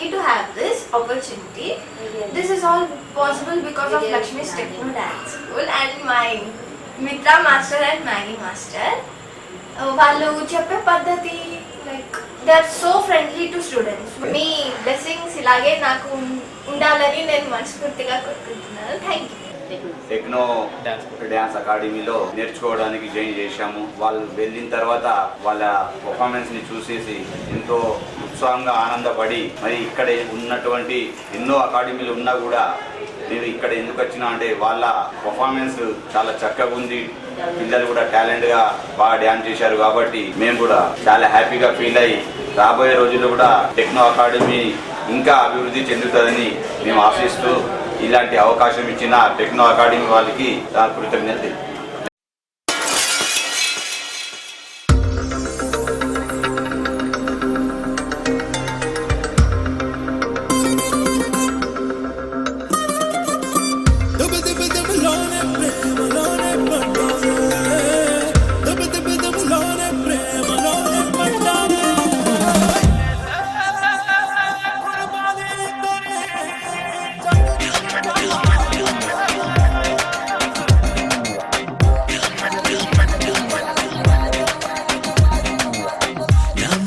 lucky to have this opportunity. This is all possible because of Lakshmi's Techno Dance School and my Mitra Master and Maggie Master. వాళ్ళు చెప్పే పద్ధతి like they are so friendly to students. మీ blessings ఇలాగే నాకు ఉండాలని నేను మనస్ఫూర్తిగా కోరుకుంటున్నాను. Thank you. టెక్నో డ్యాన్స్ అకాడమీలో నేర్చుకోవడానికి జాయిన్ చేశాము. వాళ్ళు వెళ్ళిన తర్వాత వాళ్ళ పర్ఫార్మెన్స్ ని చూసేసి ఎంతో ఉత్సాహంగా ఆనందపడి మరి ఇక్కడ ఉన్నటువంటి ఎన్నో అకాడమీలు ఉన్నా కూడా నేను ఇక్కడ ఎందుకు వచ్చినా అంటే వాళ్ళ పర్ఫార్మెన్స్ చాలా చక్కగా ఉంది. పిల్లలు కూడా టాలెంట్ గా బాగా డ్యాన్స్ చేశారు కాబట్టి మేము కూడా చాలా హ్యాపీగా ఫీల్ అయ్యి రాబోయే రోజుల్లో కూడా టెక్నో అకాడమీ ఇంకా అభివృద్ధి చెందుతుందని మేము ఆశిస్తూ ఇలాంటి అవకాశం ఇచ్చిన టెక్నో అకాడమీ వాళ్ళకి నా కృతజ్ఞతలు.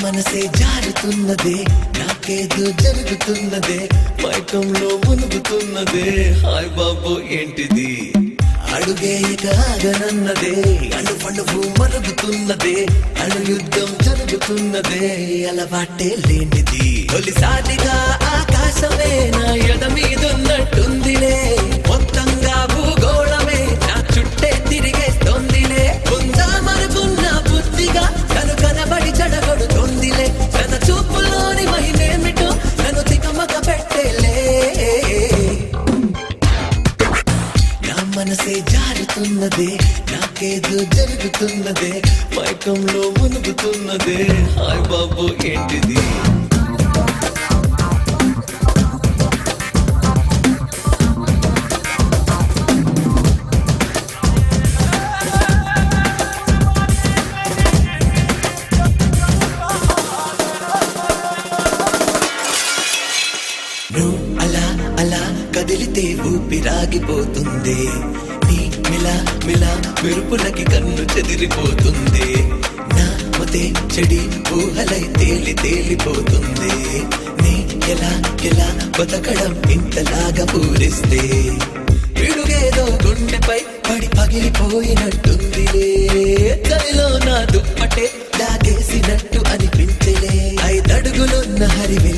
మనసే జారుతున్నదే, నాకేదో జరుగుతున్నదే, మైకంలో మునుగుతున్నదే, హాయ్ బాబు ఏంటిది, అడుగే ఇక ఆగనన్నదే, అణువణువు మరుగుతున్నదే, అణు యుద్ధం జరుగుతున్నదే, అలవాటే లేనిది, తొలిసారిగా ఆకాశమే నా ఎద మీదున్నట్టుందిలే, మొత్తంగా భూగోళమే నా చుట్టే తిరిగేస్తోందిలే, ఉందామనుకున్న బుద్ధిగా తను కనబడి చెడగొడుతోందిలే, తన చూపులోని మహిమేమిటో నన్ను తికమక పెట్టేలే, నా మనసే జారుతున్నదే, నాకేదో జరుగుతున్నదే, మైకంలో మునుగుతున్నదే, హాయ్ బాబు ఏంటిది. నువ్వు అలా అలా కదిలితే ఊపిరాగిపోతుంది, నీ మిలా మిలా మెరుపులకి కన్ను చెదిరిపోతుంది, నా మతే చెడి ఊహలై తేలి తేలిపోతుంది, నీ ఎలా ఎలా బతకడం ఇంతలాగా పూరిస్తే, పిడుగేదో గుండెపై పడి పగిలిపోయినట్టుందిలే, చలిలో నా దుప్పటే లాగేసినట్టు అనిపించలే, 5 అడుగులున్న హరివే